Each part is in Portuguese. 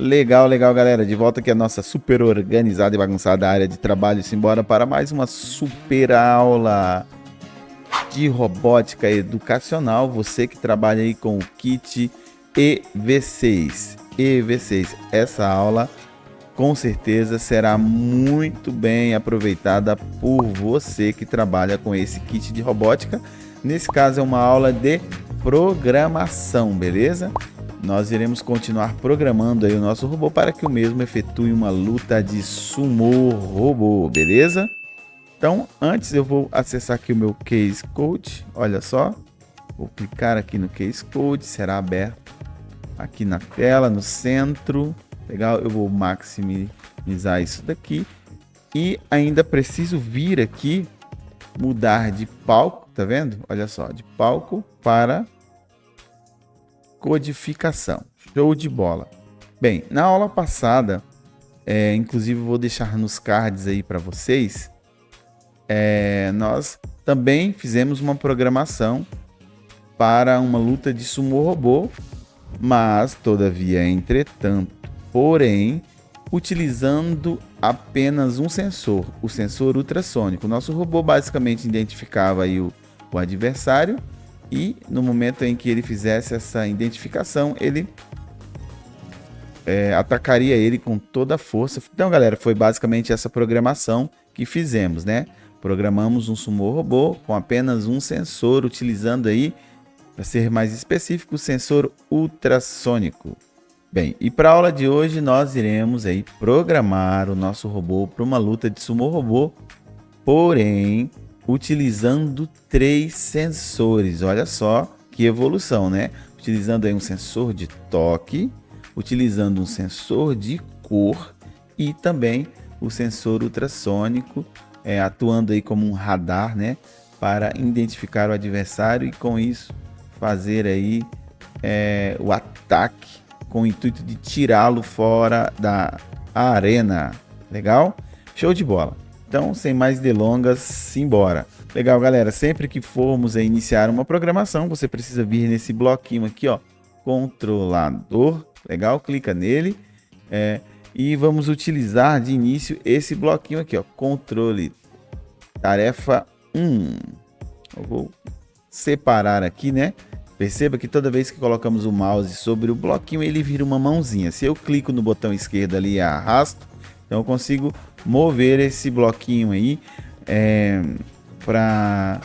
Legal, legal, galera. De volta aqui a nossa super organizada e bagunçada área de trabalho. Simbora para mais uma super aula de robótica educacional. Você que trabalha aí com o kit EV6. EV6. Essa aula com certeza será muito bem aproveitada por você que trabalha com esse kit de robótica. Nesse caso é uma aula de programação, beleza? Nós iremos continuar programando aí o nosso robô para que o mesmo efetue uma luta de sumô robô, beleza? Então, antes eu vou acessar aqui o meu Case Code, olha só. Vou clicar aqui no Case Code, será aberto aqui na tela, no centro. Legal, eu vou maximizar isso daqui. E ainda preciso vir aqui, mudar de palco, tá vendo? Olha só, de palco para codificação. Show de bola. Bem, na aula passada, inclusive vou deixar nos cards aí para vocês, nós também fizemos uma programação para uma luta de sumô robô, mas todavia, entretanto, porém, utilizando apenas um sensor, o sensor ultrassônico. O nosso robô basicamente identificava aí o adversário e no momento em que ele fizesse essa identificação, ele atacaria ele com toda a força. Então, galera, foi basicamente essa programação que fizemos, né? Programamos um sumô robô com apenas um sensor, utilizando aí, para ser mais específico, o sensor ultrassônico. Bem, e para a aula de hoje nós iremos aí programar o nosso robô para uma luta de sumô robô, porém utilizando 3 sensores. Olha só que evolução, né? Utilizando aí um sensor de toque, utilizando um sensor de cor e também o sensor ultrassônico, atuando aí como um radar, né? Para identificar o adversário e com isso fazer aí o ataque com o intuito de tirá-lo fora da arena. Legal? Show de bola. Então, sem mais delongas, simbora. Legal, galera. Sempre que formos iniciar uma programação, você precisa vir nesse bloquinho aqui, ó, controlador. Legal? Clica nele. E vamos utilizar de início esse bloquinho aqui, ó, controle tarefa 1. Eu vou separar aqui, né? Perceba que toda vez que colocamos o mouse sobre o bloquinho, ele vira uma mãozinha. Se eu clico no botão esquerdo ali e arrasto, então eu consigo mover esse bloquinho aí para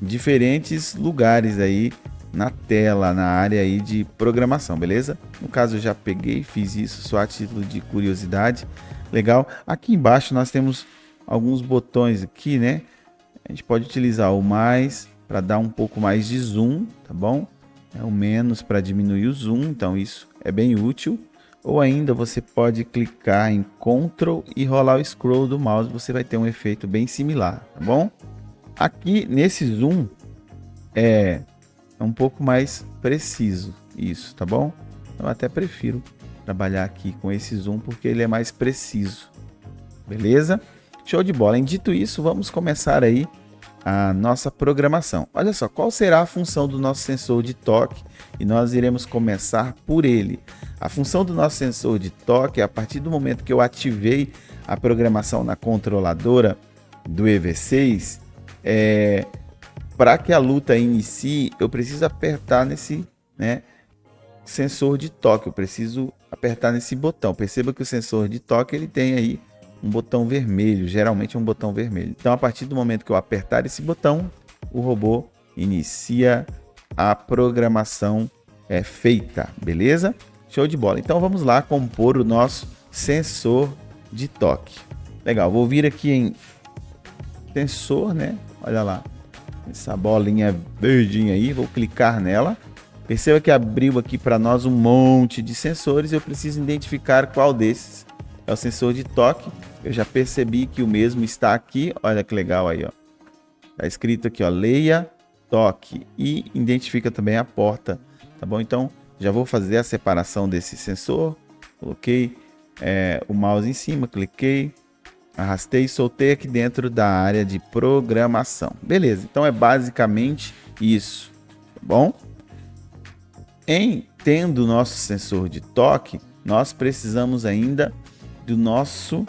diferentes lugares aí na tela, na área aí de programação, beleza? No caso eu já peguei, fiz isso só a título de curiosidade. Legal. Aqui embaixo nós temos alguns botões aqui, né? A gente pode utilizar o mais para dar um pouco mais de zoom, tá bom? O menos para diminuir o zoom, então isso é bem útil. Ou ainda você pode clicar em Ctrl e rolar o scroll do mouse, você vai ter um efeito bem similar, tá bom? Aqui nesse zoom é um pouco mais preciso isso, tá bom? Eu até prefiro trabalhar aqui com esse zoom porque ele é mais preciso, beleza? Show de bola. Dito isso, vamos começar aí a nossa programação. Olha só, qual será a função do nosso sensor de toque? E nós iremos começar por ele. A função do nosso sensor de toque, a partir do momento que eu ativei a programação na controladora do EV6, para que a luta inicie, eu preciso apertar nesse, né, sensor de toque. Eu preciso apertar nesse botão. Perceba que o sensor de toque ele tem aí um botão vermelho, geralmente é um botão vermelho. Então, a partir do momento que eu apertar esse botão, o robô inicia a programação feita, beleza? Show de bola. Então, vamos lá compor o nosso sensor de toque. Legal, vou vir aqui em sensor, né? Olha lá, essa bolinha verdinha aí, vou clicar nela. Perceba que abriu aqui para nós um monte de sensores. Eu preciso identificar qual desses é o sensor de toque. Eu já percebi que o mesmo está aqui. Olha que legal aí, ó. Tá escrito aqui, ó, leia, toque e identifica também a porta, tá bom? Então, já vou fazer a separação desse sensor. Coloquei o mouse em cima, cliquei, arrastei e soltei aqui dentro da área de programação. Beleza, então é basicamente isso, tá bom? Tendo o nosso sensor de toque, nós precisamos ainda do nosso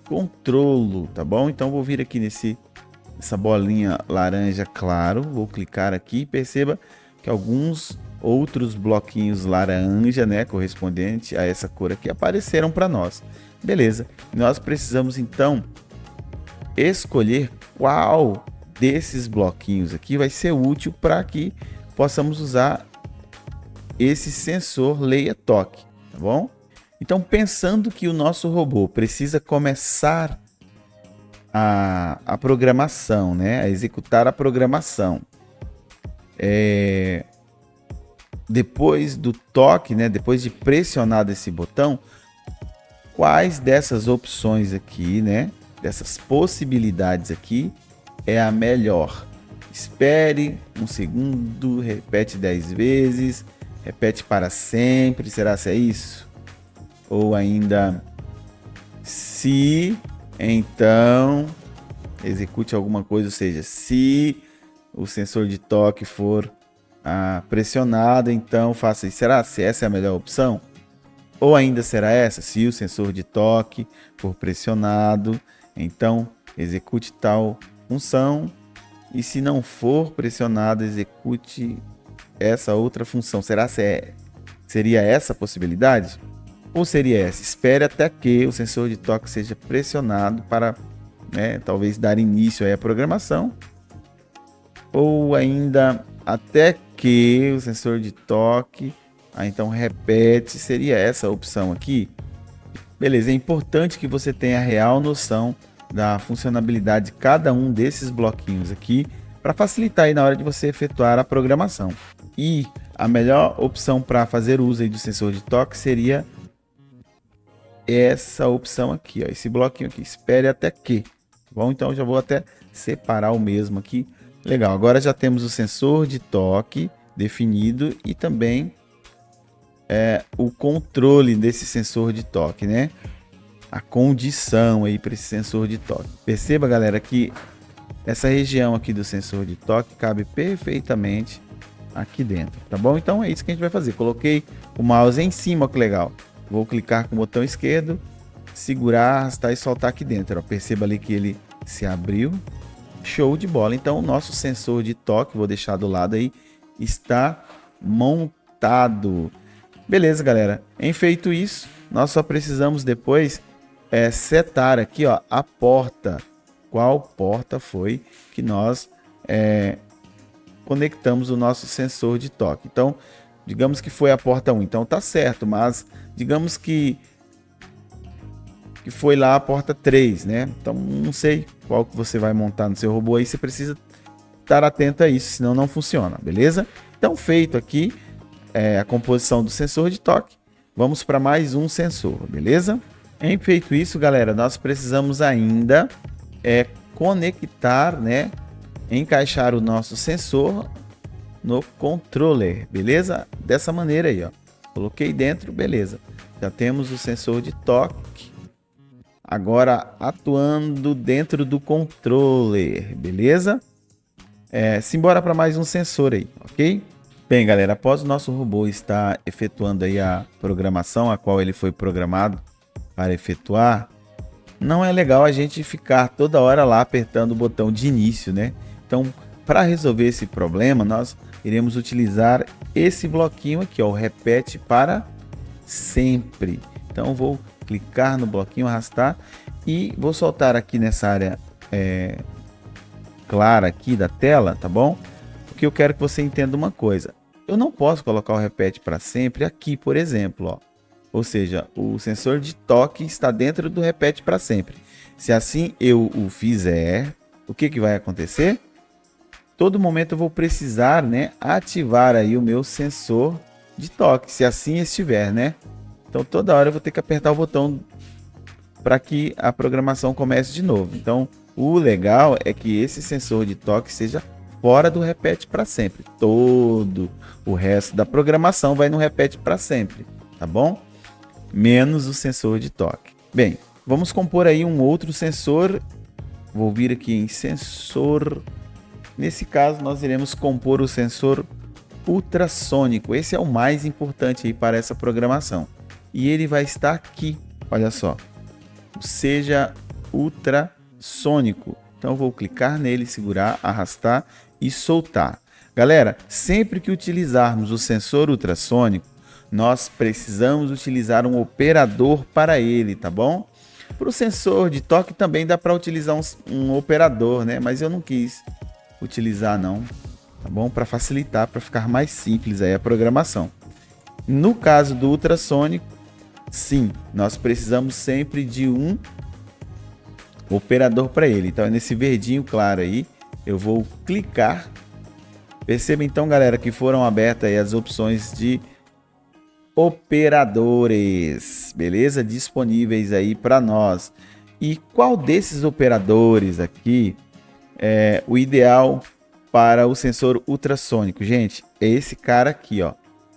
controlo, tá bom? Então vou vir aqui nessa bolinha laranja claro, vou clicar aqui e perceba que alguns outros bloquinhos laranja, né, correspondente a essa cor aqui, apareceram para nós. Beleza, nós precisamos então escolher qual desses bloquinhos aqui vai ser útil para que possamos usar esse sensor leia toque, tá bom? Então, pensando que o nosso robô precisa começar a programação, né, a executar a programação, depois do toque, né, depois de pressionar esse botão, quais dessas opções aqui, né, dessas possibilidades aqui é a melhor? Espere um segundo, repete 10 vezes, repete para sempre, será que é isso? Ou ainda, se então execute alguma coisa, ou seja, se o sensor de toque for pressionado, então faça isso. Será se essa é a melhor opção? Ou ainda será essa, se o sensor de toque for pressionado, então execute tal função, e se não for pressionado, execute essa outra função. Será se seria essa a possibilidade? Ou seria essa? Espere até que o sensor de toque seja pressionado para, né, talvez dar início aí à programação. Ou ainda até que o sensor de toque, então repete, seria essa a opção aqui? Beleza, é importante que você tenha real noção da funcionalidade de cada um desses bloquinhos aqui, para facilitar aí na hora de você efetuar a programação. E a melhor opção para fazer uso aí do sensor de toque seria essa opção aqui, ó, esse bloquinho aqui, espere até que. Bom, então já vou até separar o mesmo aqui. Legal, agora já temos o sensor de toque definido e também o controle desse sensor de toque, né? A condição aí para esse sensor de toque. Perceba, galera, que essa região aqui do sensor de toque cabe perfeitamente aqui dentro, tá bom? Então é isso que a gente vai fazer. Coloquei o mouse em cima, que legal. Vou clicar com o botão esquerdo, segurar, arrastar e soltar aqui dentro. Ó. Perceba ali que ele se abriu. Show de bola. Então o nosso sensor de toque, vou deixar do lado aí, está montado. Beleza, galera. Em feito isso, nós só precisamos depois setar aqui, ó, a porta. Qual porta foi que nós conectamos o nosso sensor de toque? Então, digamos que foi a porta 1, então tá certo, mas digamos que foi lá a porta 3, né? Então, não sei qual que você vai montar no seu robô aí, você precisa estar atento a isso, senão não funciona, beleza? Então, feito aqui a composição do sensor de toque, vamos para mais um sensor, beleza? Em feito isso, galera, nós precisamos ainda conectar, né? Encaixar o nosso sensor no controller, beleza? Dessa maneira aí, ó. Coloquei dentro, beleza. Já temos o sensor de toque. Agora atuando dentro do controller, beleza? Simbora para mais um sensor aí, ok? Bem, galera, após o nosso robô estar efetuando aí a programação a qual ele foi programado para efetuar, não é legal a gente ficar toda hora lá apertando o botão de início, né? Então, para resolver esse problema, nós iremos utilizar esse bloquinho aqui, ó, o repete para sempre. Então, vou clicar no bloquinho, arrastar e vou soltar aqui nessa área clara aqui da tela, tá bom? Porque eu quero que você entenda uma coisa. Eu não posso colocar o repete para sempre aqui, por exemplo, ó. Ou seja, o sensor de toque está dentro do repete para sempre. Se assim eu o fizer, o que vai acontecer? Todo momento eu vou precisar, né, ativar aí o meu sensor de toque, se assim estiver, né? Então toda hora eu vou ter que apertar o botão para que a programação comece de novo. Então o legal é que esse sensor de toque seja fora do repete para sempre. Todo o resto da programação vai no repete para sempre, tá bom? Menos o sensor de toque. Bem, vamos compor aí um outro sensor. Vou vir aqui em sensor. Nesse caso, nós iremos compor o sensor ultrassônico. Esse é o mais importante aí para essa programação. E ele vai estar aqui, olha só. Seja ultrassônico. Então eu vou clicar nele, segurar, arrastar e soltar. Galera, sempre que utilizarmos o sensor ultrassônico, nós precisamos utilizar um operador para ele, tá bom? Para o sensor de toque também dá para utilizar um operador, né? Mas eu não quis utilizar não, tá bom? Para facilitar, para ficar mais simples aí a programação. No caso do ultrassônico, sim, nós precisamos sempre de um operador para ele. Então é nesse verdinho claro aí, eu vou clicar. Perceba então, galera, que foram abertas aí as opções de operadores, beleza? Disponíveis aí para nós. E qual desses operadores aqui é o ideal para o sensor ultrassônico? Gente, é esse cara aqui, ó.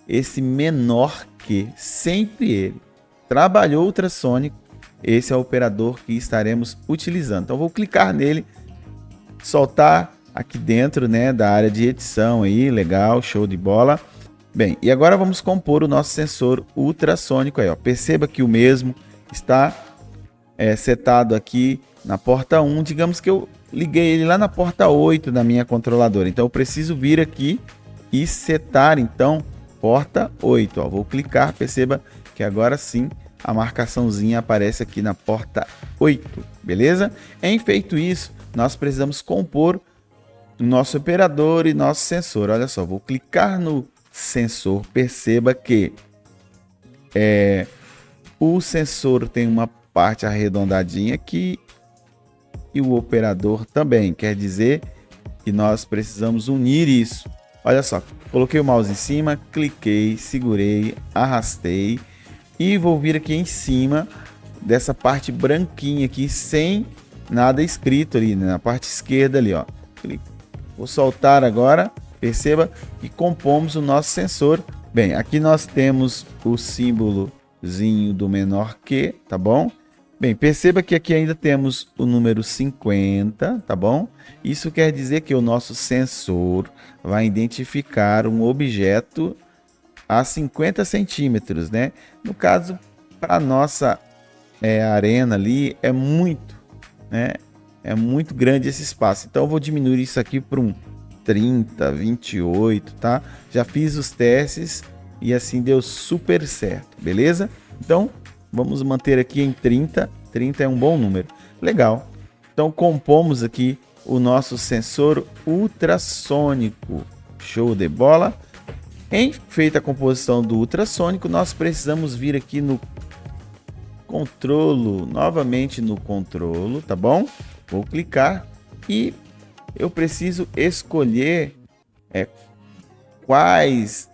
Esse menor que, sempre ele. Trabalhou ultrassônico, esse é o operador que estaremos utilizando. Então vou clicar nele, soltar aqui dentro, né, da área de edição aí, legal, show de bola. Bem, e agora vamos compor o nosso sensor ultrassônico aí, ó. Perceba que o mesmo está setado aqui na porta 1. Digamos que eu liguei ele lá na porta 8 da minha controladora. Então eu preciso vir aqui e setar então porta 8, ó. Vou clicar, perceba que agora sim a marcaçãozinha aparece aqui na porta 8, beleza? Em feito isso, nós precisamos compor o nosso operador e nosso sensor. Olha só, vou clicar no sensor, perceba que o sensor tem uma parte arredondadinha aqui e o operador também, quer dizer que nós precisamos unir isso. Olha só, coloquei o mouse em cima, cliquei, segurei, arrastei e vou vir aqui em cima dessa parte branquinha aqui sem nada escrito ali, né? Na parte esquerda ali, ó. Vou soltar agora. Perceba que compomos o nosso sensor. Bem, aqui nós temos o símbolozinho do menor que, tá bom? Bem, perceba que aqui ainda temos o número 50, tá bom? Isso quer dizer que o nosso sensor vai identificar um objeto a 50 centímetros, né? No caso, para a nossa arena ali, é muito, né? É muito grande esse espaço. Então, eu vou diminuir isso aqui para um 30, 28, tá? Já fiz os testes e assim deu super certo, beleza? Então, vamos manter aqui em 30. 30 é um bom número. Legal. Então, compomos aqui o nosso sensor ultrassônico. Show de bola. Em feita a composição do ultrassônico, nós precisamos vir aqui no controlo, novamente no controlo, tá bom? Vou clicar e eu preciso escolher quais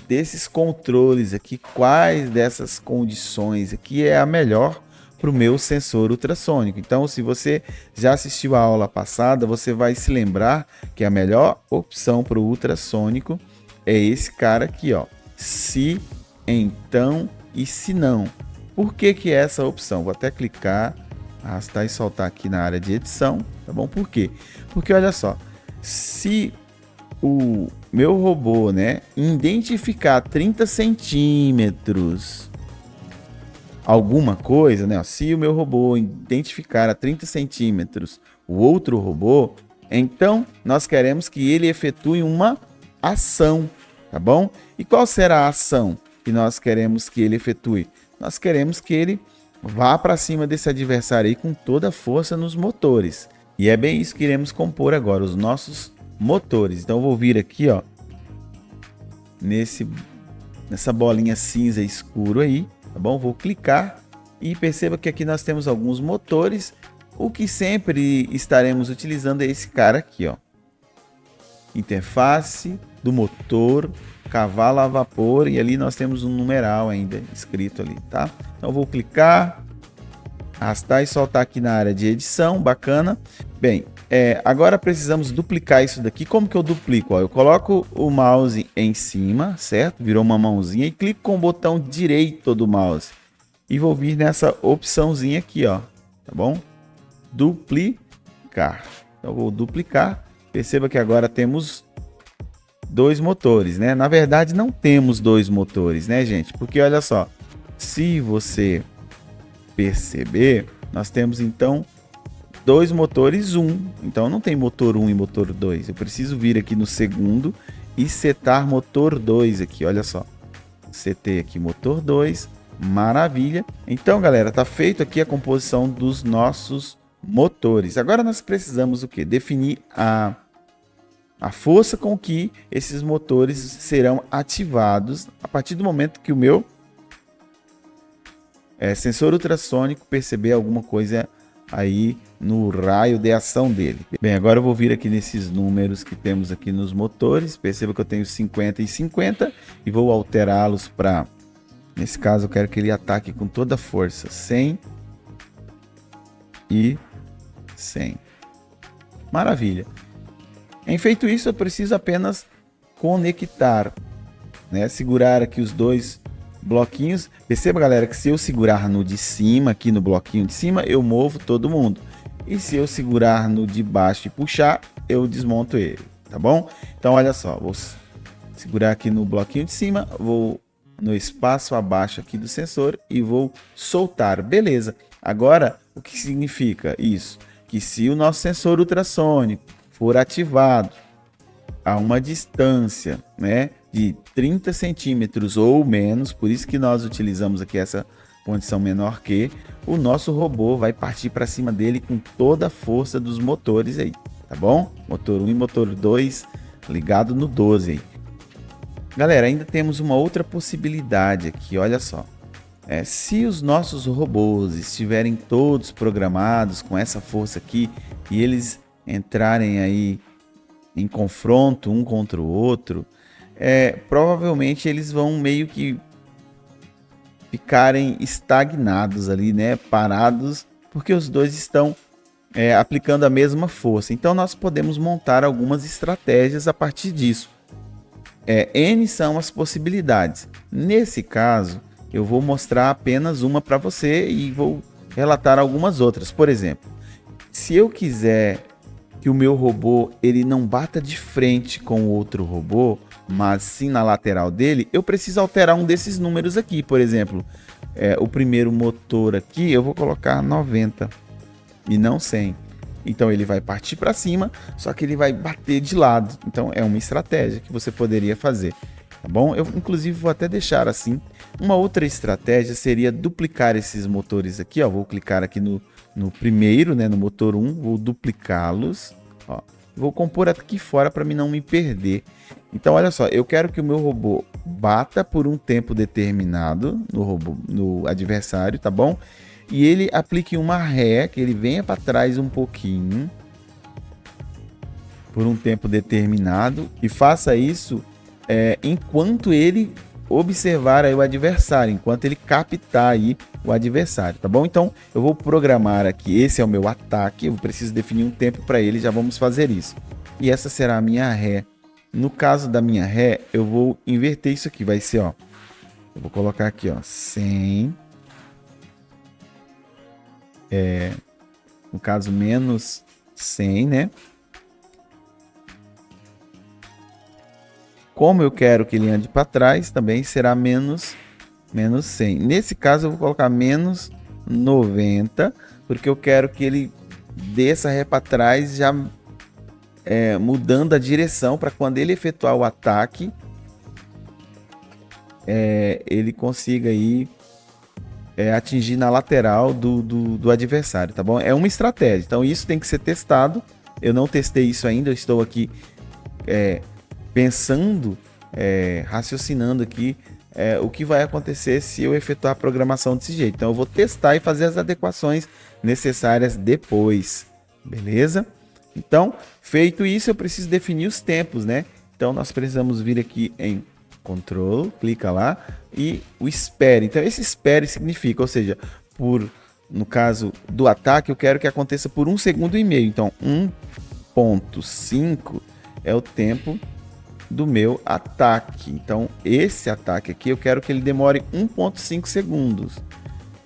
desses controles aqui, quais dessas condições aqui é a melhor para o meu sensor ultrassônico. Então, se você já assistiu a aula passada, você vai se lembrar que a melhor opção para o ultrassônico é esse cara aqui, ó. Se, então e se não. Por que que é essa opção? Vou até clicar, arrastar e soltar aqui na área de edição, tá bom? Por quê? Porque olha só, se o meu robô, né, identificar 30 centímetros alguma coisa, né? Se o meu robô identificar a 30 centímetros o outro robô, então nós queremos que ele efetue uma ação, tá bom? E qual será a ação que nós queremos que ele efetue? Nós queremos que ele vá para cima desse adversário aí com toda a força nos motores. E é bem isso que iremos compor agora, os nossos motores. Então eu vou vir aqui, ó, nessa bolinha cinza escuro aí, tá bom? Vou clicar e perceba que aqui nós temos alguns motores. O que sempre estaremos utilizando é esse cara aqui, ó. Interface do motor, cavalo a vapor, e ali nós temos um numeral ainda escrito ali, tá? Então eu vou clicar, arrastar e soltar aqui na área de edição, bacana. Bem, agora precisamos duplicar isso daqui. Como que eu duplico? Ó, eu coloco o mouse em cima, certo? Virou uma mãozinha e clico com o botão direito do mouse. E vou vir nessa opçãozinha aqui, ó, tá bom? Duplicar. Então eu vou duplicar. Perceba que agora temos dois motores, né? Na verdade, não temos dois motores, né, gente? Porque olha só, se você perceber, nós temos então dois motores 1. Então não tem motor 1 e motor 2. Eu preciso vir aqui no segundo e setar motor 2 aqui, olha só. Setei aqui motor 2, maravilha. Então, galera, tá feito aqui a composição dos nossos motores. Agora nós precisamos o quê? Definir a força com que esses motores serão ativados a partir do momento que o meu sensor ultrassônico perceber alguma coisa aí no raio de ação dele. Bem, agora eu vou vir aqui nesses números que temos aqui nos motores. Perceba que eu tenho 50 e 50 e vou alterá-los para, nesse caso eu quero que ele ataque com toda a força, 100 e 100. Maravilha. Em feito isso, eu preciso apenas conectar, né? Segurar aqui os dois bloquinhos. Perceba, galera, que se eu segurar no de cima, aqui no bloquinho de cima, eu movo todo mundo. E se eu segurar no de baixo e puxar, eu desmonto ele, tá bom? Então, olha só, vou segurar aqui no bloquinho de cima, vou no espaço abaixo aqui do sensor e vou soltar. Beleza. Agora, o que significa isso? Que se o nosso sensor ultrassônico for ativado a uma distância, né, de 30 centímetros ou menos, por isso que nós utilizamos aqui essa condição menor que, o nosso robô vai partir para cima dele com toda a força dos motores aí, tá bom? Motor 1 e motor 2 ligado no 12 aí. Galera, ainda temos uma outra possibilidade aqui, olha só. Se os nossos robôs estiverem todos programados com essa força aqui e eles entrarem aí em confronto um contra o outro, provavelmente eles vão meio que ficarem estagnados ali, né? Parados, porque os dois estão aplicando a mesma força. Então nós podemos montar algumas estratégias a partir disso. N são as possibilidades. Nesse caso, eu vou mostrar apenas uma para você e vou relatar algumas outras. Por exemplo, se eu quiser que o meu robô ele não bata de frente com o outro robô, mas sim na lateral dele, eu preciso alterar um desses números aqui. Por exemplo, o primeiro motor aqui eu vou colocar 90 e não 100. Então ele vai partir para cima, só que ele vai bater de lado. Então é uma estratégia que você poderia fazer, tá bom? Eu inclusive vou até deixar assim. Uma outra estratégia seria duplicar esses motores aqui, ó. Vou clicar aqui no primeiro, né, no motor 1, vou duplicá-los, ó. Vou compor aqui fora para mim não me perder. Então olha só, eu quero que o meu robô bata por um tempo determinado no adversário, tá bom? E ele aplique uma ré, que ele venha para trás um pouquinho por um tempo determinado e faça isso enquanto ele observar aí o adversário, enquanto ele captar aí o adversário, tá bom? Então eu vou programar aqui, esse é o meu ataque, eu preciso definir um tempo para ele, já vamos fazer isso. E essa será a minha ré. No caso da minha ré, eu vou inverter isso aqui, vai ser, ó, eu vou colocar aqui, ó, 100, no caso menos 100, né? Como eu quero que ele ande para trás, também será menos 100. Nesse caso, eu vou colocar menos 90, porque eu quero que ele desça ré para trás, já mudando a direção, para quando ele efetuar o ataque, ele consiga aí atingir na lateral do adversário, tá bom? É uma estratégia, então isso tem que ser testado. Eu não testei isso ainda, eu estou aqui pensando, raciocinando aqui o que vai acontecer se eu efetuar a programação desse jeito. Então eu vou testar e fazer as adequações necessárias depois, beleza? Então, feito isso, eu preciso definir os tempos, né? Então nós precisamos vir aqui em Control, clica lá e o espere. Então esse espere significa, ou seja, no caso do ataque, eu quero que aconteça por 1,5 segundos. Então 1,5 é o tempo do meu ataque. Então esse ataque aqui eu quero que ele demore 1,5 segundos.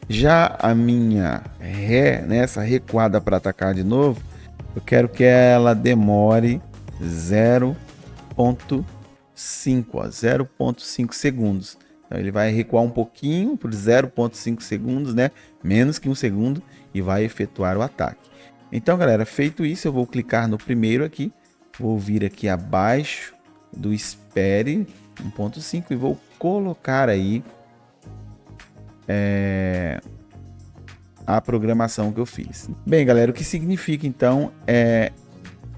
Já a minha ré, né, essa recuada para atacar de novo, eu quero que ela demore 0,5 0,5, ó, 0,5 segundos. Então ele vai recuar um pouquinho por 0,5 segundos, né? Menos que um segundo, e vai efetuar o ataque. Então, galera, feito isso, eu vou clicar no primeiro aqui, vou vir aqui abaixo do espere 1,5 e vou colocar aí a programação que eu fiz. Bem, galera, o que significa então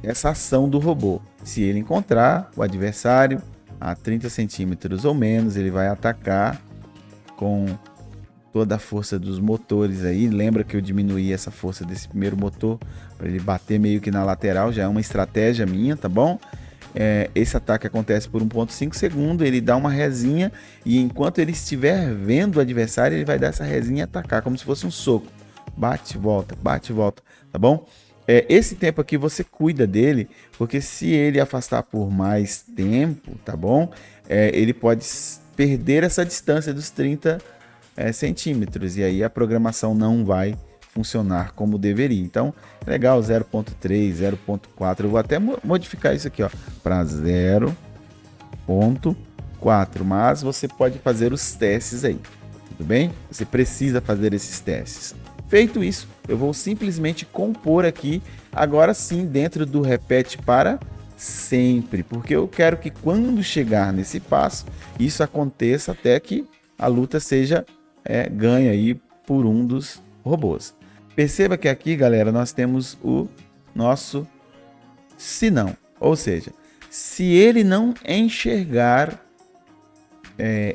essa ação do robô? Se ele encontrar o adversário a 30 centímetros ou menos, ele vai atacar com toda a força dos motores aí. Lembra que eu diminuí essa força desse primeiro motor para ele bater meio que na lateral, já é uma estratégia minha, tá bom? Esse ataque acontece por 1,5 segundo, ele dá uma resinha e enquanto ele estiver vendo o adversário, ele vai dar essa resinha e atacar, como se fosse um soco. Bate, volta, tá bom? Esse tempo aqui você cuida dele, porque se ele afastar por mais tempo, tá bom? Ele pode perder essa distância dos 30 centímetros, e aí a programação não vai funcionar como deveria. Então, legal, 0,3, 0,4, eu vou até modificar isso aqui, ó, para 0,4, mas você pode fazer os testes aí, tudo bem? Você precisa fazer esses testes. Feito isso, eu vou simplesmente compor aqui, agora sim, dentro do repete para sempre, porque eu quero que quando chegar nesse passo, isso aconteça até que a luta seja ganha aí por um dos robôs. Perceba que aqui, galera, nós temos o nosso se não, ou seja, se ele não enxergar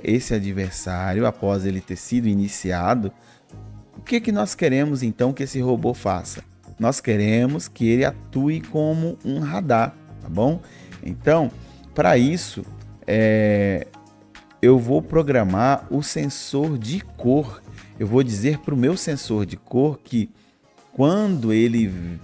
esse adversário após ele ter sido iniciado, o que nós queremos então que esse robô faça? Nós queremos que ele atue como um radar, tá bom? Então, para isso, eu vou programar o sensor de cor. Eu vou dizer para o meu sensor de cor que quando ele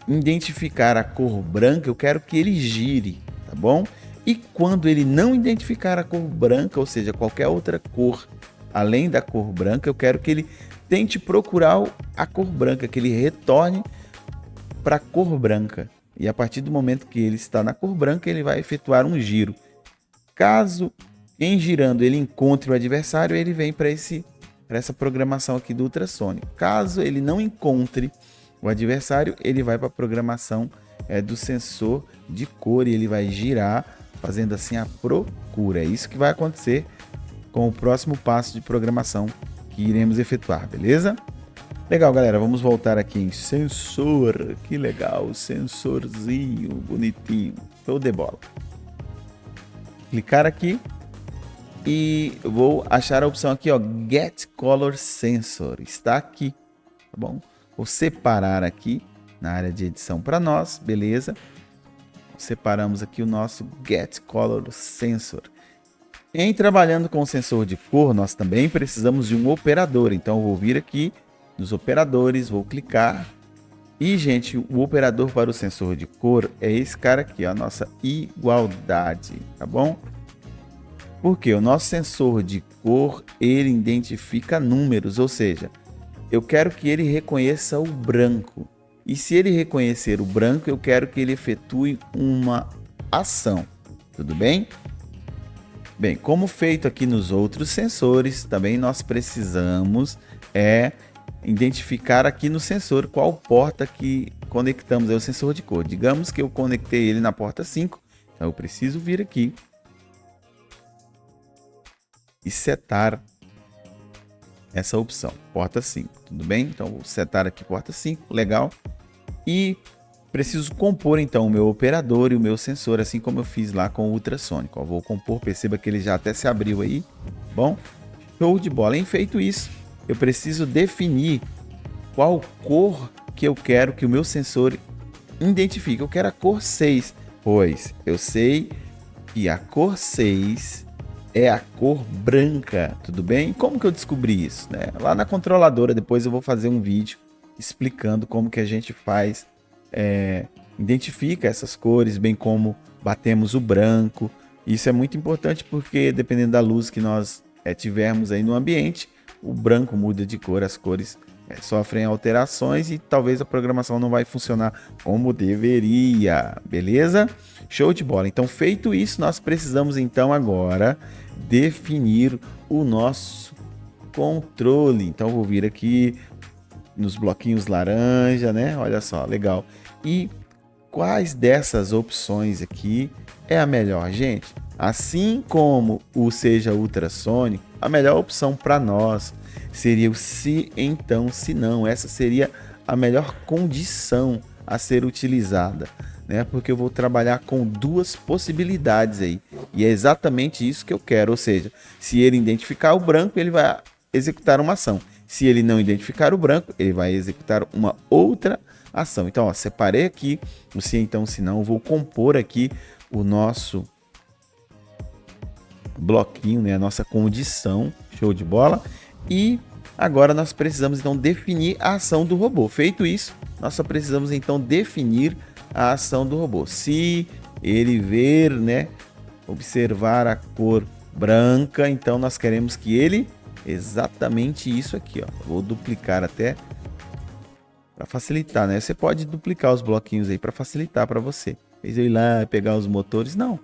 identificar a cor branca, eu quero que ele gire, tá bom? E quando ele não identificar a cor branca, ou seja, qualquer outra cor além da cor branca, eu quero que ele tente procurar a cor branca, que ele retorne para a cor branca. E a partir do momento que ele está na cor branca, ele vai efetuar um giro. Caso em girando ele encontre o adversário, ele vem para essa programação aqui do ultrassônico. Caso ele não encontre o adversário, ele vai para a programação do sensor de cor e ele vai girar, fazendo assim a procura. É isso que vai acontecer com o próximo passo de programação que iremos efetuar, beleza? Legal, galera, vamos voltar aqui em sensor. Que legal, sensorzinho bonitinho, show de bola. Clicar aqui e vou achar a opção aqui, ó, Get Color Sensor. Está aqui, tá bom? Vou separar aqui na área de edição para nós, beleza? Separamos aqui o nosso Get Color Sensor. Em trabalhando com o sensor de cor, nós também precisamos de um operador. Então eu vou vir aqui nos operadores, vou clicar. E, gente, o operador para o sensor de cor é esse cara aqui, ó, a nossa igualdade, tá bom? Porque o nosso sensor de cor, ele identifica números, ou seja, eu quero que ele reconheça o branco. E se ele reconhecer o branco, eu quero que ele efetue uma ação, tudo bem? Bem, como feito aqui nos outros sensores, também nós precisamos identificar aqui no sensor qual porta que conectamos ao sensor de cor. Digamos que eu conectei ele na porta 5, então eu preciso vir aqui e setar essa opção, porta 5, tudo bem? Então vou setar aqui porta 5, legal. E preciso compor então o meu operador e o meu sensor, assim como eu fiz lá com o ultrassônico. Ó, vou compor, perceba que ele já até se abriu aí, bom? Show de bola. Em feito isso, eu preciso definir qual cor que eu quero que o meu sensor identifique. Eu quero a cor 6, pois eu sei que a cor 6 é a cor branca, tudo bem? Como que eu descobri isso, né? Lá na controladora, depois eu vou fazer um vídeo explicando como que a gente faz, identifica essas cores, bem como batemos o branco. Isso é muito importante porque dependendo da luz que nós tivermos aí no ambiente, o branco muda de cor, as cores sofrem alterações e talvez a programação não vai funcionar como deveria, beleza? Show de bola. Então, feito isso, nós precisamos então agora definir o nosso controle. Então, vou vir aqui nos bloquinhos laranja, né? Olha só, legal. E quais dessas opções aqui é a melhor, gente? Assim como o seja ultrassônico, a melhor opção para nós seria o se então, se não. Essa seria a melhor condição a ser utilizada, né? Porque eu vou trabalhar com duas possibilidades aí. E é exatamente isso que eu quero, ou seja, se ele identificar o branco, ele vai executar uma ação. Se ele não identificar o branco, ele vai executar uma outra ação. Então, ó, separei aqui o se então, se não. Vou compor aqui o nosso bloquinho, né? A nossa condição. Show de bola. E agora nós precisamos então definir a ação do robô. Feito isso, nós só precisamos então definir a ação do robô. Se ele ver, né? Observar a cor branca, então nós queremos que ele exatamente isso aqui, ó. Vou duplicar até para facilitar, né? Você pode duplicar os bloquinhos aí para facilitar para você. Fez eu ir lá pegar os motores? Não.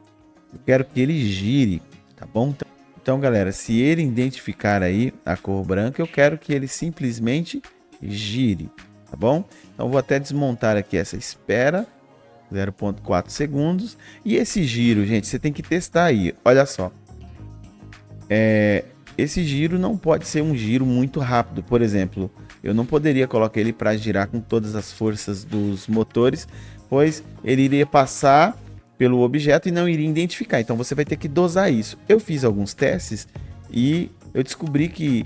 Eu quero que ele gire, tá bom? Então, galera, se ele identificar aí a cor branca, eu quero que ele simplesmente gire, tá bom? Então, vou até desmontar aqui essa espera, 0,4 segundos. E esse giro, gente, você tem que testar aí. Olha só. Esse giro não pode ser um giro muito rápido. Por exemplo, eu não poderia colocar ele para girar com todas as forças dos motores, pois ele iria passar pelo objeto e não iria identificar. Então você vai ter que dosar isso. Eu fiz alguns testes e eu descobri que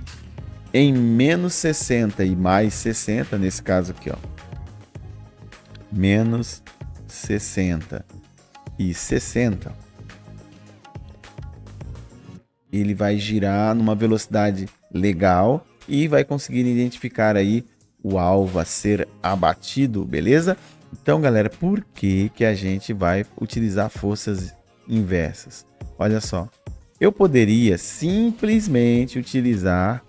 em menos 60 e mais 60, nesse caso aqui, ó, menos 60 e 60, ele vai girar numa velocidade legal e vai conseguir identificar aí o alvo a ser abatido, beleza? Então, galera, por que que a gente vai utilizar forças inversas? Olha só, eu poderia simplesmente utilizar,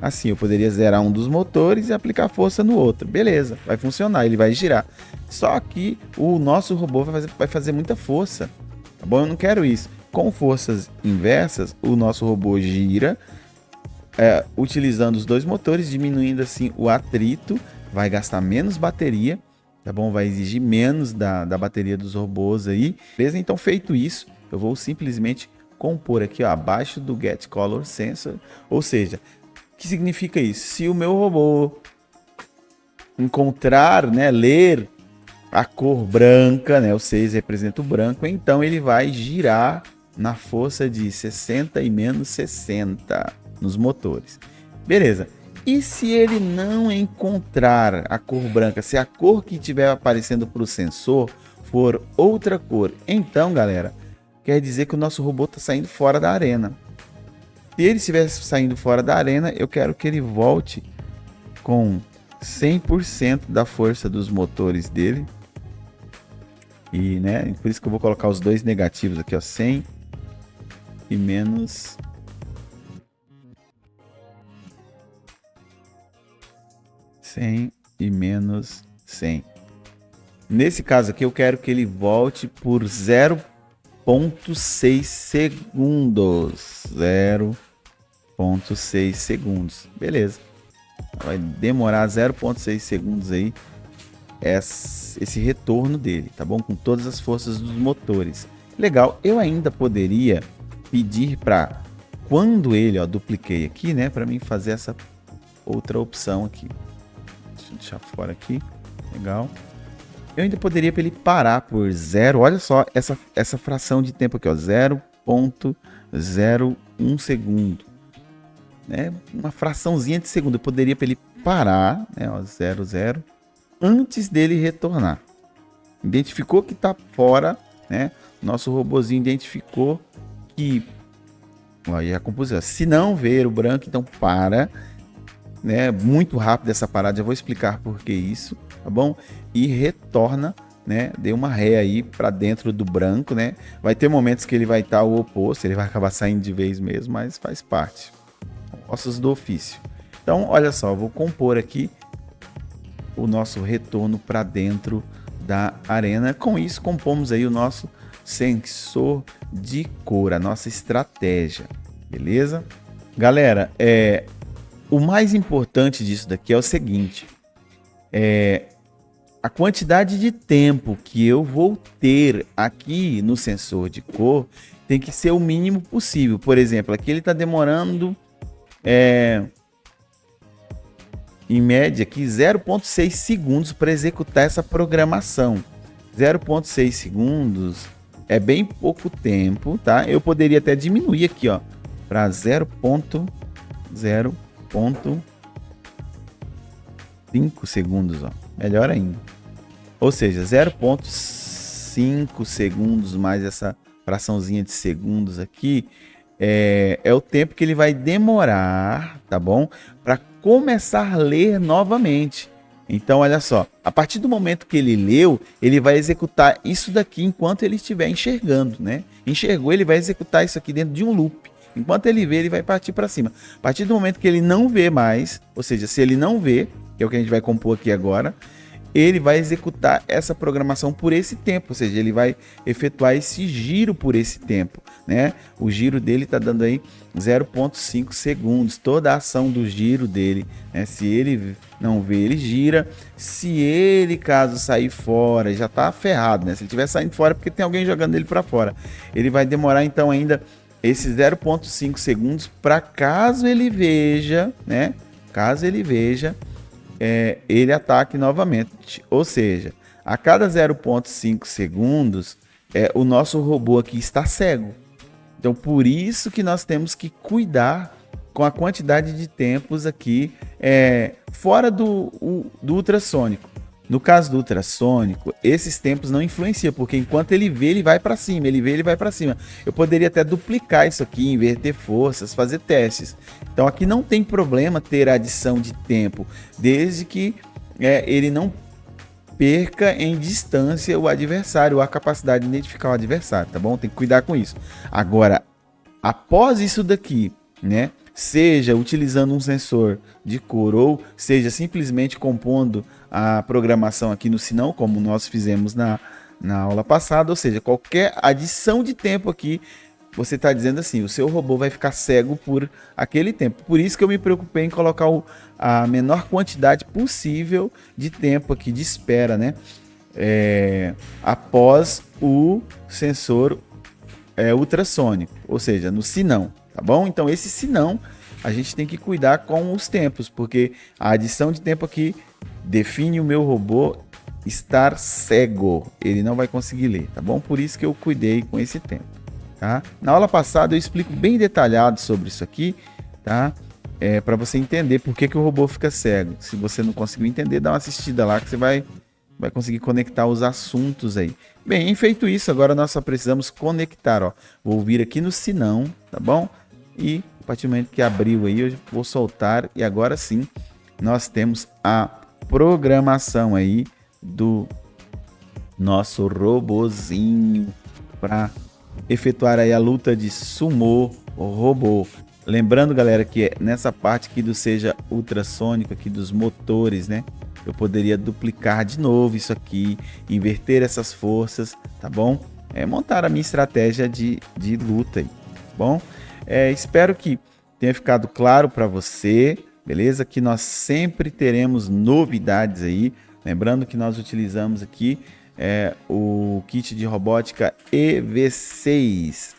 assim, eu poderia zerar um dos motores e aplicar força no outro, beleza, vai funcionar, ele vai girar. Só que o nosso robô vai fazer muita força, tá bom? Eu não quero isso. Com forças inversas, o nosso robô gira, utilizando os dois motores, diminuindo assim o atrito, vai gastar menos bateria, tá bom? Vai exigir menos da bateria dos robôs aí, beleza? Então, feito isso, eu vou simplesmente compor aqui, ó, abaixo do Get Color Sensor, ou seja, o que significa isso? Se o meu robô encontrar, né, ler a cor branca, né, o 6 representa o branco, então ele vai girar na força de 60 e menos 60 nos motores. Beleza. E se ele não encontrar a cor branca, se a cor que estiver aparecendo para o sensor for outra cor, então, galera, quer dizer que o nosso robô está saindo fora da arena. Se ele estiver saindo fora da arena, eu quero que ele volte com 100% da força dos motores dele. E, né, por isso que eu vou colocar os dois negativos aqui, ó, 100 e menos 100 e menos 100. Nesse caso aqui, eu quero que ele volte por 0,6 segundos. 0,6 segundos. Beleza. Vai demorar 0,6 segundos aí esse retorno dele, tá bom? Com todas as forças dos motores. Legal. Eu ainda poderia pedir para, quando ele, ó, dupliquei aqui, né, para mim fazer essa outra opção aqui. Deixa eu deixar fora aqui. Legal. Eu ainda poderia para ele parar por 0. Olha só essa fração de tempo aqui, ó, 0,01 segundo. Né? Uma fraçãozinha de segundo. Eu poderia para ele parar, né, ó, 0,0, antes dele retornar. Identificou que está fora, né? Nosso robozinho identificou que, aí a composição, se não ver o branco, então para, né? Muito rápido essa parada, já vou explicar por que isso, tá bom? E retorna, né? Dê uma ré aí para dentro do branco, né? Vai ter momentos que ele vai estar o oposto, ele vai acabar saindo de vez mesmo, mas faz parte. Ossos do ofício. Então, olha só, eu vou compor aqui o nosso retorno para dentro da arena. Com isso, compomos aí o nosso sensor de cor, a nossa estratégia, beleza? Galera, o mais importante disso daqui é o seguinte, a quantidade de tempo que eu vou ter aqui no sensor de cor tem que ser o mínimo possível. Por exemplo, aqui ele está demorando em média aqui 0,6 segundos para executar essa programação. 0,6 segundos é bem pouco tempo, tá? Eu poderia até diminuir aqui, ó, para 0,5 segundos, ó. Melhor ainda. Ou seja, 0,5 segundos mais essa fraçãozinha de segundos aqui é o tempo que ele vai demorar, tá bom? Para começar a ler novamente. Então, olha só, a partir do momento que ele leu, ele vai executar isso daqui enquanto ele estiver enxergando, né? Enxergou, ele vai executar isso aqui dentro de um loop. Enquanto ele vê, ele vai partir para cima. A partir do momento que ele não vê mais, ou seja, se ele não vê, que é o que a gente vai compor aqui agora, ele vai executar essa programação por esse tempo, ou seja, ele vai efetuar esse giro por esse tempo, né? O giro dele está dando aí 0,5 segundos, toda a ação do giro dele, né? Se ele não vê, ele gira. Se ele, caso sair fora, já está ferrado, né? Se ele estiver saindo fora, porque tem alguém jogando ele para fora, ele vai demorar então ainda esses 0,5 segundos para caso ele veja, né? Caso ele veja, ele ataque novamente. Ou seja, a cada 0,5 segundos, o nosso robô aqui está cego. Então, por isso que nós temos que cuidar com a quantidade de tempos aqui fora do ultrassônico. No caso do ultrassônico, esses tempos não influenciam, porque enquanto ele vê, ele vai para cima, ele vê, ele vai para cima. Eu poderia até duplicar isso aqui, inverter forças, fazer testes. Então aqui não tem problema ter adição de tempo, desde que ele não perca em distância o adversário, ou a capacidade de identificar o adversário, tá bom? Tem que cuidar com isso. Agora, após isso daqui, né? Seja utilizando um sensor de cor ou seja simplesmente compondo a programação aqui no sinão, como nós fizemos na aula passada, ou seja, qualquer adição de tempo aqui, você está dizendo assim, o seu robô vai ficar cego por aquele tempo. Por isso que eu me preocupei em colocar a menor quantidade possível de tempo aqui de espera, né? Após o sensor ultrassônico, ou seja, no sinão. Tá bom? Então esse sinão a gente tem que cuidar com os tempos, porque a adição de tempo aqui define o meu robô estar cego. Ele não vai conseguir ler, tá bom? Por isso que eu cuidei com esse tempo, tá? Na aula passada eu explico bem detalhado sobre isso aqui, tá? Para você entender por que o robô fica cego. Se você não conseguiu entender, dá uma assistida lá que você vai conseguir conectar os assuntos aí. Bem, feito isso, agora nós só precisamos conectar, ó. Vou vir aqui no sinão, tá bom? E a partir do momento que abriu aí, eu vou soltar e agora sim nós temos a programação aí do nosso robozinho para efetuar aí a luta de sumô robô. Lembrando, galera, que nessa parte aqui do seja ultrassônico aqui dos motores, né? Eu poderia duplicar de novo isso aqui, inverter essas forças, tá bom? Montar a minha estratégia de luta aí, tá bom? Espero que tenha ficado claro para você, beleza? Que nós sempre teremos novidades aí. Lembrando que nós utilizamos aqui o kit de robótica EV6.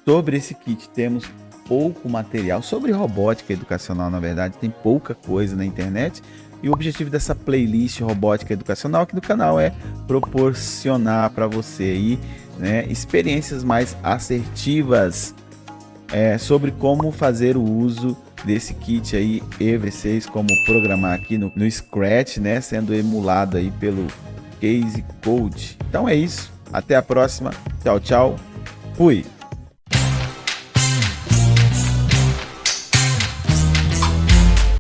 Sobre esse kit temos pouco material. Sobre robótica educacional, na verdade, tem pouca coisa na internet. E o objetivo dessa playlist robótica educacional aqui do canal é proporcionar para você aí, né, experiências mais assertivas sobre como fazer o uso desse kit aí EV6, como programar aqui no Scratch, né, sendo emulado aí pelo Case Code. Então é isso, até a próxima, tchau, tchau, fui!